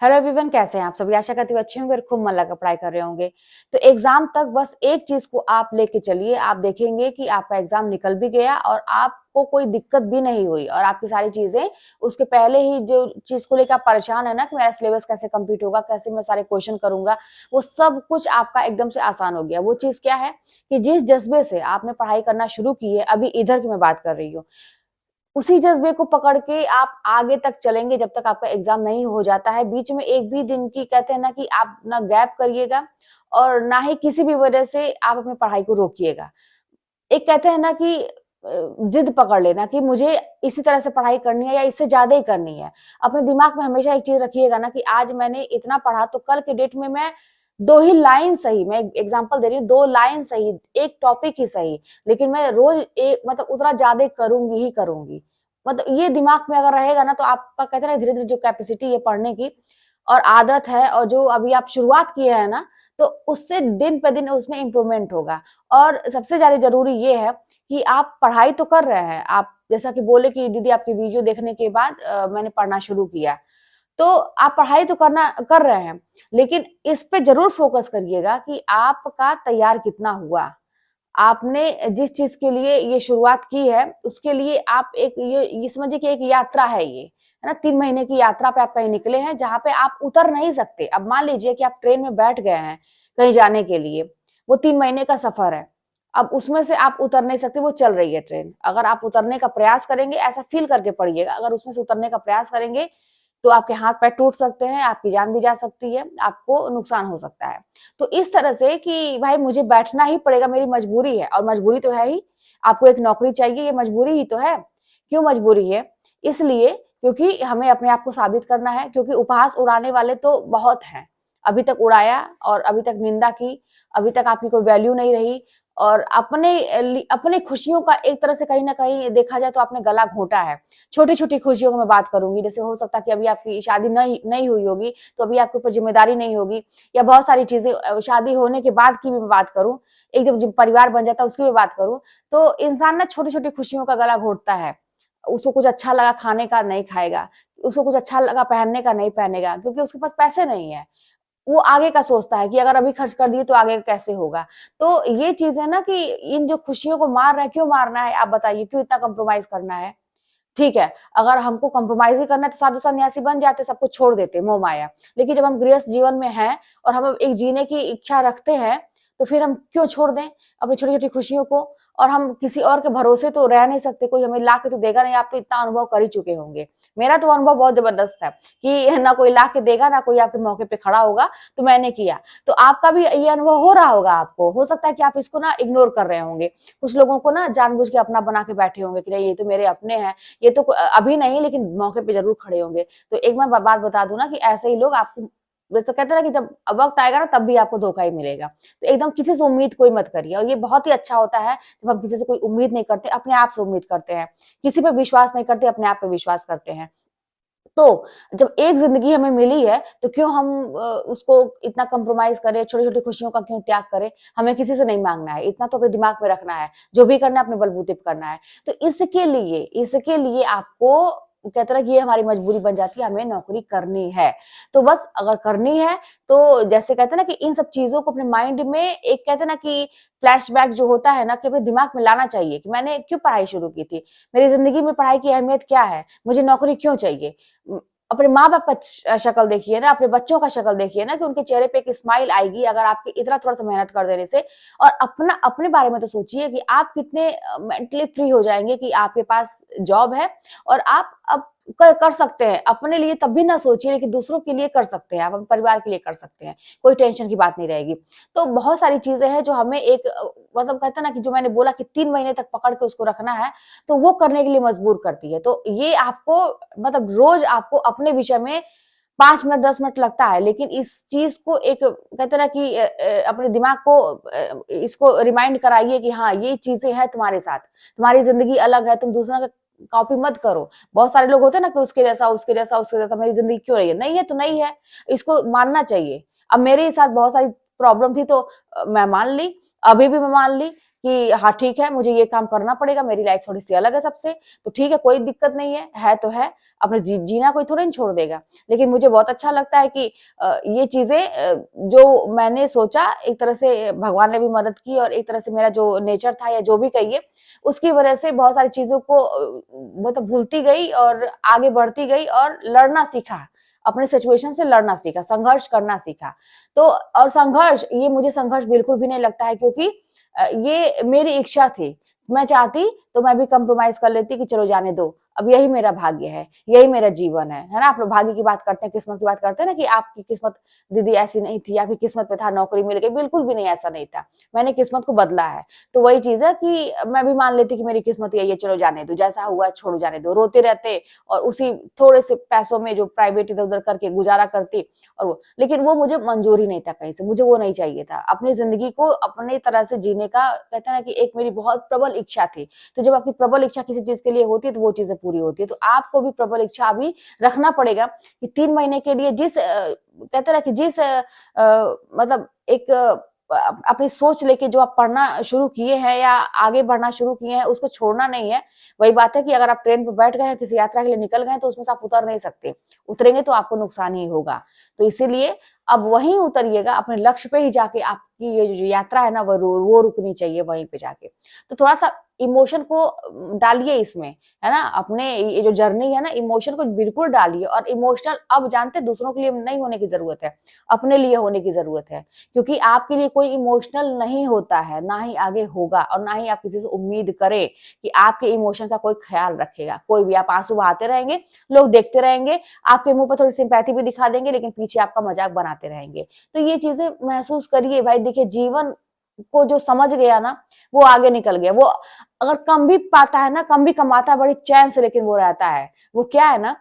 Hello everyone, कैसे हैं आप सभी। आशा करती हूँ अच्छे होंगे और खूब मन लगा पढ़ाई कर रहे होंगे। तो एग्जाम तक बस एक चीज को आप लेके चलिए। आप देखेंगे कि आपका एग्जाम निकल भी गया और आपको कोई दिक्कत भी नहीं हुई और आपकी सारी चीजें उसके पहले ही जो चीज को लेकर आप परेशान है ना कि मेरा सिलेबस कैसे कंप्लीट होगा, कैसे मैं सारे क्वेश्चन करूंगा, वो सब कुछ आपका एकदम से आसान हो गया। वो चीज क्या है कि जिस जज्बे से आपने पढ़ाई करना शुरू की है, अभी इधर की मैं बात कर रही हूँ, उसी जज्बे को पकड़ के आप आगे तक चलेंगे जब तक आपका एग्जाम नहीं हो जाता है। बीच में एक भी दिन की कहते हैं ना कि आप ना गैप करिएगा और ना ही किसी भी वजह से आप अपनी पढ़ाई को रोकिएगा। एक कहते हैं ना कि जिद पकड़ लेना कि मुझे इसी तरह से पढ़ाई करनी है या इससे ज्यादा ही करनी है। अपने दिमाग में हमेशा एक चीज रखिएगा ना कि आज मैंने इतना पढ़ा तो कल के डेट में मैं दो ही लाइन सही, मैं एग्जांपल दे रही हूँ, दो लाइन सही, एक टॉपिक ही सही, लेकिन मैं रोज एक मतलब उतना ज्यादा करूंगी ही करूंगी। मतलब ये दिमाग में अगर रहेगा ना तो आपका कहते हैं ना धीरे धीरे जो कैपेसिटी है पढ़ने की और आदत है और जो अभी आप शुरुआत किए हैं ना, तो उससे दिन पे दिन उसमें इम्प्रूवमेंट होगा। और सबसे ज्यादा जरूरी ये है कि आप पढ़ाई तो कर रहे हैं, आप जैसा कि बोले कि दीदी आपकी वीडियो देखने के बाद मैंने पढ़ना शुरू किया, तो आप पढ़ाई तो करना कर रहे हैं, लेकिन इस पे जरूर फोकस करिएगा कि आपका तैयार कितना हुआ। आपने जिस चीज के लिए ये शुरुआत की है उसके लिए आप एक ये समझिए कि एक यात्रा है, ये है ना, 3 महीने की यात्रा पे आप कहीं निकले हैं जहां पे आप उतर नहीं सकते। अब मान लीजिए कि आप ट्रेन में बैठ गए हैं कहीं जाने के लिए, वो 3 महीने का सफर है, अब उसमें से आप उतर नहीं सकते, वो चल रही है ट्रेन। अगर आप उतरने का प्रयास करेंगे, ऐसा फील करके पढ़िएगा, अगर उसमें से उतरने का प्रयास करेंगे तो आपके हाथ पैर टूट सकते हैं, आपकी जान भी जा सकती है, आपको नुकसान हो सकता है। तो इस तरह से कि भाई मुझे बैठना ही पड़ेगा, मेरी मजबूरी है, और मजबूरी तो है ही, आपको एक नौकरी चाहिए, ये मजबूरी ही तो है। क्यों मजबूरी है? इसलिए क्योंकि हमें अपने आप को साबित करना है, क्योंकि उपहास उड़ाने वाले तो बहुत हैं। अभी तक उड़ाया और अभी तक निंदा की, अभी तक आपकी कोई वैल्यू नहीं रही, और अपने खुशियों का एक तरह से कहीं ना कहीं देखा जाए तो आपने गला घोंटा है। छोटी छोटी खुशियों की मैं बात करूंगी, जैसे हो सकता है कि अभी आपकी शादी नहीं नहीं हुई होगी तो अभी आपके ऊपर जिम्मेदारी नहीं होगी, या बहुत सारी चीजें शादी होने के बाद की भी मैं बात करूं, एक जब परिवार बन जाता है उसकी भी बात करूं, तो इंसान ना छोटी छोटी खुशियों का गला घोटता है। उसको कुछ अच्छा लगा खाने का नहीं खाएगा, उसको कुछ अच्छा लगा पहनने का नहीं पहनेगा, क्योंकि उसके पास पैसे नहीं है। वो आगे का सोचता है कि अगर अभी खर्च कर दिए तो आगे का कैसे होगा। तो ये चीज है ना कि इन जो खुशियों को मार रहे हैं, क्यों मारना है आप बताइए, क्यों इतना कॉम्प्रोमाइज करना है? ठीक है, अगर हमको कॉम्प्रोमाइज ही करना है तो साधु सन्यासी बन जाते, सब कुछ छोड़ देते, मोह माया। लेकिन जब हम गृहस्थ जीवन में हैं और हम एक जीने की इच्छा रखते हैं, तो फिर हम क्यों छोड़ दें अपनी छोटी छोटी खुशियों को? और हम किसी और के भरोसे तो रह नहीं सकते, कोई हमें ला के तो देगा नहीं। आप तो इतना अनुभव कर ही चुके होंगे, मेरा तो अनुभव बहुत जबरदस्त है कि ना कोई ला के देगा ना कोई आपके मौके पे खड़ा होगा। तो मैंने किया, तो आपका भी ये अनुभव हो रहा होगा। आपको हो सकता है कि आप इसको ना इग्नोर कर रहे होंगे, कुछ लोगों को ना जानबूझ के अपना बना के बैठे होंगे कि नहीं ये तो मेरे अपने हैं, ये तो अभी नहीं लेकिन मौके पे जरूर खड़े होंगे। तो एक मैं बात बता दूं ना कि ऐसे ही लोग आपको, वे तो कहते हैं ना कि जब वक्त आएगा ना तब भी आपको धोखा ही मिलेगा। तो एकदम किसी से उम्मीद कोई मत करिए, और ये बहुत ही अच्छा होता है जब हम किसी से कोई उम्मीद नहीं करते, अपने आप से उम्मीद करते हैं। किसी पे विश्वास नहीं करते, अपने आप पे विश्वास करते हैं। तो जब एक जिंदगी हमें मिली है तो क्यों हम उसको इतना कंप्रोमाइज करें, छोटी छोटी खुशियों का क्यों त्याग करें? हमें किसी से नहीं मांगना है, इतना तो अपने दिमाग में रखना है, जो भी करना है अपने बलबूते पे करना है। तो इसके लिए आपको कहते हैं कि ये हमारी मजबूरी बन जाती है, हमें नौकरी करनी है। तो बस अगर करनी है तो जैसे कहते हैं ना कि इन सब चीजों को अपने माइंड में एक कहते हैं ना कि फ्लैशबैक जो होता है ना कि अपने दिमाग में लाना चाहिए कि मैंने क्यों पढ़ाई शुरू की थी, मेरी जिंदगी में पढ़ाई की अहमियत क्या है, मुझे नौकरी क्यों चाहिए। अपने माँ बाप का शक्ल देखिए ना, अपने बच्चों का शक्ल देखिए ना कि उनके चेहरे पे एक स्माइल आएगी अगर आपके इतना थोड़ा सा मेहनत कर देने से। और अपने बारे में तो सोचिए कि आप कितने मेंटली फ्री हो जाएंगे कि आपके पास जॉब है और आप अब कर सकते हैं अपने लिए। तब भी ना सोचिए, लेकिन दूसरों के लिए कर सकते हैं, आप अपने परिवार के लिए कर सकते हैं, कोई टेंशन की बात नहीं रहेगी। तो बहुत सारी चीजें हैं जो हमें एक मतलब कहते हैं ना कि जो मैंने बोला कि 3 महीने तक पकड़ के उसको रखना है, तो वो करने के लिए मजबूर करती है। तो ये आपको मतलब रोज आपको अपने विषय में 5 मिनट 10 मिनट लगता है, लेकिन इस चीज को एक कहते हैं ना कि अपने दिमाग को इसको रिमाइंड कराइए कि हाँ ये चीजें हैं तुम्हारे साथ, तुम्हारी जिंदगी अलग है, तुम दूसरा का कॉपी मत करो। बहुत सारे लोग होते हैं ना कि उसके जैसा उसके जैसा उसके जैसा मेरी जिंदगी क्यों रही है, नहीं है तो नहीं है, इसको मानना चाहिए। अब मेरे साथ बहुत सारी प्रॉब्लम थी तो मैं मान ली, अभी भी मैं मान ली, कि हाँ ठीक है, मुझे ये काम करना पड़ेगा, मेरी लाइफ थोड़ी सी अलग है सबसे, तो ठीक है, कोई दिक्कत नहीं है तो है, अपने जीना कोई थोड़ा नहीं छोड़ देगा। लेकिन मुझे बहुत अच्छा लगता है कि ये चीजें जो मैंने सोचा, एक तरह से भगवान ने भी मदद की, और एक तरह से मेरा जो नेचर था या जो भी कहिए, उसकी वजह से बहुत सारी चीजों को मतलब भूलती गई और आगे बढ़ती गई और लड़ना सीखा, अपने सिचुएशन से लड़ना सीखा, संघर्ष करना सीखा। तो और संघर्ष, ये मुझे संघर्ष बिल्कुल भी नहीं लगता है, क्योंकि ये मेरी इच्छा थी। मैं चाहती तो मैं भी कंप्रोमाइज कर लेती कि चलो जाने दो, अब यही मेरा भाग्य है, यही मेरा जीवन है ना। आप लोग भाग्य की बात करते हैं, किस्मत की बात करते हैं ना, कि आपकी किस्मत दीदी ऐसी नहीं थी, आपकी किस्मत में था नौकरी मिल गई, बिल्कुल भी नहीं, ऐसा नहीं था। मैंने किस्मत को बदला है। तो वही चीज है कि मैं भी मान लेती कि मेरी किस्मत यही है, चलो जाने दो, जैसा हुआ छोड़ो, जाने दो, रोते रहते और उसी थोड़े से पैसों में जो प्राइवेट इधर उधर करके गुजारा करती। और वो, लेकिन वो मुझे मंजूर ही नहीं था कहीं से, मुझे वो नहीं चाहिए था। अपनी जिंदगी को अपनी तरह से जीने का, कहते हैं ना कि एक मेरी बहुत प्रबल इच्छा थी। तो जब आपकी प्रबल इच्छा किसी चीज के लिए होती है तो वो चीजें पूरी होती है। तो आपको भी प्रबल इच्छा अभी रखना पड़ेगा कि 3 महीने के लिए जिस कहते हैं ना कि जिस मतलब एक अपनी सोच लेके जो आप पढ़ना शुरू किए हैं या आगे बढ़ना शुरू किए हैं, उसको छोड़ना नहीं है। वही बात है कि अगर आप ट्रेन पर बैठ गए हैं, किसी यात्रा के लिए निकल गए हैं, तो उसमें से आप उतर नहीं सकते, उतरेंगे तो आपको नुकसान ही होगा। तो इसीलिए अब वहीं उतरिएगा, अपने लक्ष्य पे ही जाके आपकी ये जो यात्रा है ना, वो रुकनी चाहिए वहीं पे जाके। तो थोड़ा सा इमोशन को डालिए इसमें, है ना, अपने ये जो जर्नी है ना, इमोशन को बिल्कुल डालिए। और इमोशनल अब जानते, दूसरों के लिए नहीं होने की जरूरत है, अपने लिए होने की जरूरत है। क्योंकि आपके लिए कोई इमोशनल नहीं होता है, ना ही आगे होगा, और ना ही आप किसी से उम्मीद करें कि आपके इमोशन का कोई ख्याल रखेगा। कोई भी, आप आंसू बहाते रहेंगे, लोग देखते रहेंगे, आपके मुंह पर थोड़ी सिंपैथी भी दिखा देंगे, लेकिन पीछे आपका मजाक बनाते रहेंगे। तो ये चीजें महसूस करिए भाई। देखिए, जीवन को जो समझ गया ना, वो आगे निकल गया। वो अगर कम भी पाता है ना, कम भी कमाता है बड़ी चैन से, लेकिन वो रहता है। वो क्या है ना,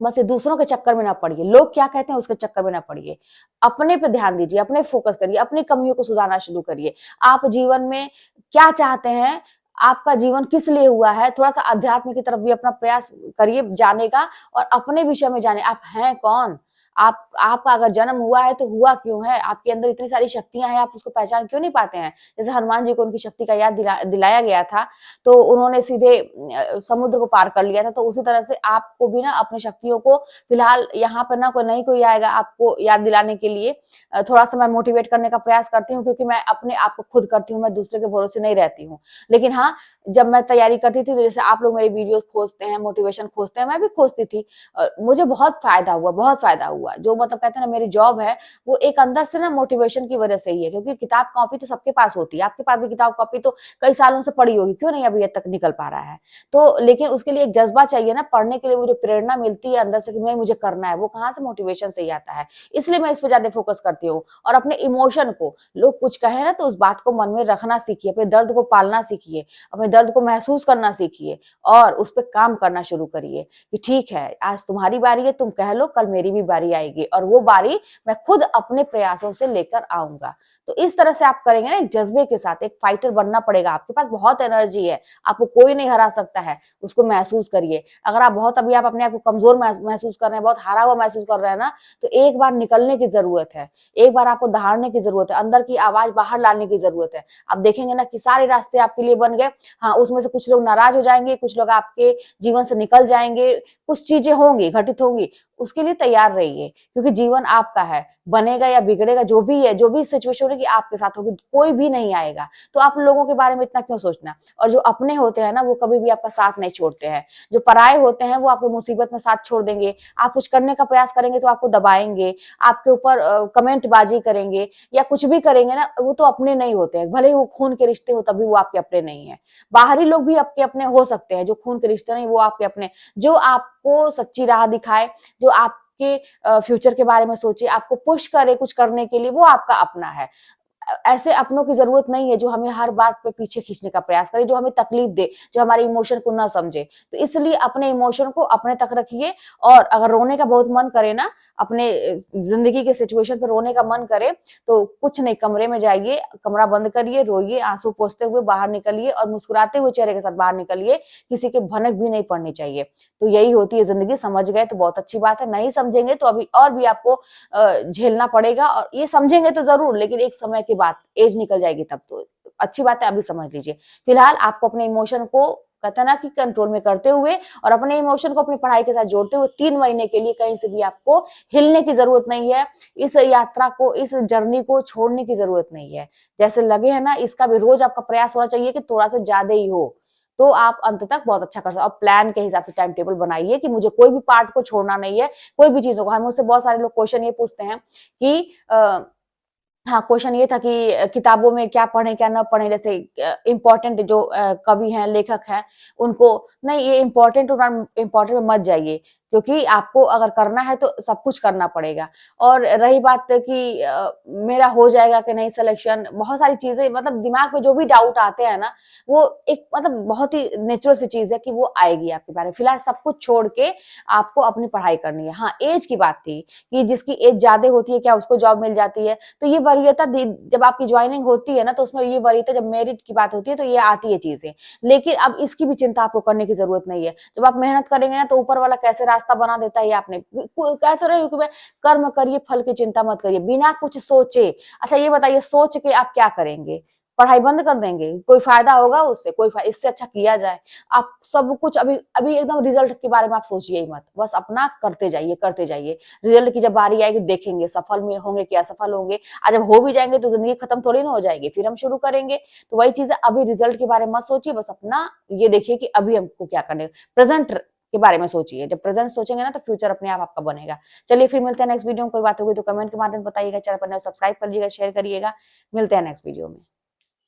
बस ये दूसरों के चक्कर में ना पड़िए, लोग क्या कहते हैं उसके चक्कर में ना पड़िए। अपने पे ध्यान दीजिए, अपने फोकस करिए, अपनी कमियों को सुधारना शुरू करिए। आप जीवन में क्या चाहते हैं, आपका जीवन किस लिए हुआ है, थोड़ा सा अध्यात्म की तरफ भी अपना प्रयास करिए जाने का, और अपने विषय में जाने, आप हैं कौन। आपका अगर जन्म हुआ है तो हुआ क्यों है, आपके अंदर इतनी सारी शक्तियां हैं, आप उसको पहचान क्यों नहीं पाते हैं। जैसे हनुमान जी को उनकी शक्ति का याद दिलाया गया था, तो उन्होंने सीधे समुद्र को पार कर लिया था। तो उसी तरह से आपको भी ना अपनी शक्तियों को, फिलहाल यहाँ पर ना कोई आएगा आपको याद दिलाने के लिए। थोड़ा सा मैं मोटिवेट करने का प्रयास करती हूँ, क्योंकि मैं अपने आप को खुद करती हूँ, मैं दूसरे के भरोसे नहीं रहती हूँ। लेकिन हाँ, जब मैं तैयारी करती थी, तो जैसे आप लोग मेरे वीडियोस खोजते हैं, मोटिवेशन खोजते हैं, मैं भी खोजती थी। मुझे बहुत फायदा हुआ, बहुत फायदा हुआ। जो मतलब कहते हैं ना, मेरी जॉब है वो एक अंदर से ना मोटिवेशन की वजह से ही है। क्योंकि किताब कॉपी तो सबके पास होती है, आपके पास भी किताब कॉपी तो कई सालों से पढ़ी होगी, क्यों नहीं अभी तक निकल पा रहा है। तो लेकिन उसके लिए एक जज्बा चाहिए ना, पढ़ने के लिए वो जो प्रेरणा मिलती है अंदर से कि नहीं, मुझे करना है, वो कहाँ से, मोटिवेशन से ही आता है। इसलिए मैं इस पर ज्यादा फोकस करती हूँ। और अपने इमोशन को, लोग कुछ कहे ना, तो उस बात को मन में रखना सीखिए, अपने दर्द को पालना सीखिए, अपने दर्द को महसूस करना सीखिए, और उस पर काम करना शुरू करिए कि ठीक है, आज तुम्हारी बारी है, तुम कह लो, कल मेरी भी बारी आएगी, और वो बारी मैं खुद अपने प्रयासों से लेकर आऊंगा। तो इस तरह से आप करेंगे ना, एक जज्बे के साथ, एक फाइटर बनना पड़ेगा। आपके पास बहुत एनर्जी है, आपको कोई नहीं हरा सकता है, उसको महसूस करिए। अगर आप बहुत, अभी आप अपने आप को कमजोर महसूस कर रहे हैं, बहुत हारा हुआ महसूस कर रहे हैं ना, तो एक बार निकलने की जरूरत है, एक बार आपको दहाड़ने की जरूरत है, अंदर की आवाज बाहर लाने की जरूरत है। आप देखेंगे ना कि सारे रास्ते आपके लिए बन गए। हाँ, उसमें से कुछ लोग नाराज हो जाएंगे, कुछ लोग आपके जीवन से निकल जाएंगे, कुछ चीजें होंगी, घटित होंगी, उसके लिए तैयार रहिए। क्योंकि जीवन आपका है, बनेगा या बिगड़ेगा, जो भी है, जो भी सिचुएशन होगी आपके साथ होगी, कोई भी नहीं आएगा। तो आप लोगों के बारे में इतना क्यों सोचना। और जो अपने होते हैं ना, वो कभी भी आपका साथ नहीं छोड़ते हैं। जो पराये होते हैं वो आपको मुसीबत में साथ छोड़ देंगे। आप कुछ करने का प्रयास करेंगे तो आपको दबाएंगे, आपके ऊपर कमेंट बाजी करेंगे, या कुछ भी करेंगे ना, वो तो अपने नहीं होते हैं। भले ही वो खून के रिश्ते हो, तभी वो आपके अपने नहीं है। बाहरी लोग भी आपके अपने हो सकते हैं, जो खून के रिश्ते नहीं, वो आपके अपने, जो आपको सच्ची राह दिखाए, जो आपके फ्यूचर के बारे में सोचे, आपको पुश करे कुछ करने के लिए, वो आपका अपना है। ऐसे अपनों की जरूरत नहीं है जो हमें हर बात पे पीछे खींचने का प्रयास करे, जो हमें तकलीफ दे, जो हमारे इमोशन को ना समझे। तो इसलिए अपने इमोशन को अपने तक रखिए। और अगर रोने का बहुत मन करे ना, अपने जिंदगी के सिचुएशन पर रोने का मन करे, तो कुछ नहीं, कमरे में जाइए, कमरा बंद करिए, रोइए, आंसू पोंछते हुए बाहर निकलिए, और मुस्कुराते हुए चेहरे के साथ बाहर निकलिए। किसी के भनक भी नहीं पड़नी चाहिए। तो यही होती है जिंदगी। समझ गए तो बहुत अच्छी बात है, नहीं समझेंगे तो अभी और भी आपको झेलना पड़ेगा। और ये समझेंगे तो जरूर, लेकिन एक समय के बाद, एज निकल जाएगी तब तो अच्छी बात है, अभी समझ लीजिए। फिलहाल आपको अपने इमोशन को कहते हैं ना कि कंट्रोल में करते हुए और अपने इमोशन को अपनी पढ़ाई के साथ जोड़ते हुए 3 महीने के लिए कहीं से भी आपको हिलने की जरूरत नहीं है। इस यात्रा को, इस जर्नी को छोड़ने की जरूरत नहीं है। जैसे लगे है ना, इसका भी रोज आपका प्रयास होना चाहिए कि थोड़ा सा ज्यादा ही हो, तो आप अंत तक बहुत अच्छा कर सकते हो। प्लान के हिसाब से टाइम टेबल बनाइए कि मुझे कोई भी पार्ट को छोड़ना नहीं है, कोई भी चीज होगा। हम मुझसे बहुत सारे लोग क्वेश्चन ये पूछते हैं कि हाँ, क्वेश्चन ये था कि किताबों में क्या पढ़ें क्या ना पढ़ें, जैसे इम्पोर्टेंट जो कवि हैं, लेखक हैं, उनको नहीं, ये इम्पोर्टेंट और इम्पोर्टेंट में मत जाइए, क्योंकि आपको अगर करना है तो सब कुछ करना पड़ेगा। और रही बात कि मेरा हो जाएगा कि नहीं सिलेक्शन, बहुत सारी चीजें मतलब दिमाग में जो भी डाउट आते हैं ना, वो एक मतलब बहुत ही नेचुरल सी चीज है कि वो आएगी आपके बारे में। फिलहाल सब कुछ छोड़ के आपको अपनी पढ़ाई करनी है। हाँ, एज की बात थी कि जिसकी एज ज्यादा होती है क्या उसको जॉब मिल जाती है, तो ये वरीयता जब आपकी ज्वाइनिंग होती है ना, तो उसमें ये वरीयता, जब मेरिट की बात होती है तो ये आती है चीजें। लेकिन अब इसकी भी चिंता आपको करने की जरूरत नहीं है। जब आप मेहनत करेंगे ना, तो ऊपर वाला कैसे रास्ता बना देता है, ये आपने कैसे रहे कि कर्म करिए फल की चिंता मत करिए, बिना कुछ सोचे। अच्छा ये बताइए, सोच के आप क्या करेंगे? पढ़ाई बंद कर देंगे? कोई फायदा होगा उससे? कोई फायदा? इससे अच्छा किया जाए। आप सब कुछ अभी अभी एकदम रिजल्ट के बारे में आप सोचिए ही मत, बस अपना करते जाइए, करते जाइए। रिजल्ट की जब बारी आएगी देखेंगे सफल में होंगे कि असफल होंगे। आज जब हो भी जाएंगे तो जिंदगी खत्म थोड़ी ना हो जाएगी, फिर हम शुरू करेंगे। तो वही चीज है, अभी रिजल्ट के बारे में मत सोचिए, बस अपना ये देखिए कि अभी हमको क्या करने, प्रेजेंट के बारे में सोचिए। जब प्रेजेंट सोचेंगे ना, तो फ्यूचर अपने आप आपका बनेगा। चलिए फिर मिलते हैं नेक्स्ट वीडियो में। कोई बात होगी तो कमेंट के माध्यम से बताइएगा, चैनल पर सब्सक्राइब कर लीजिएगा, शेयर करिएगा। मिलते हैं नेक्स्ट वीडियो में।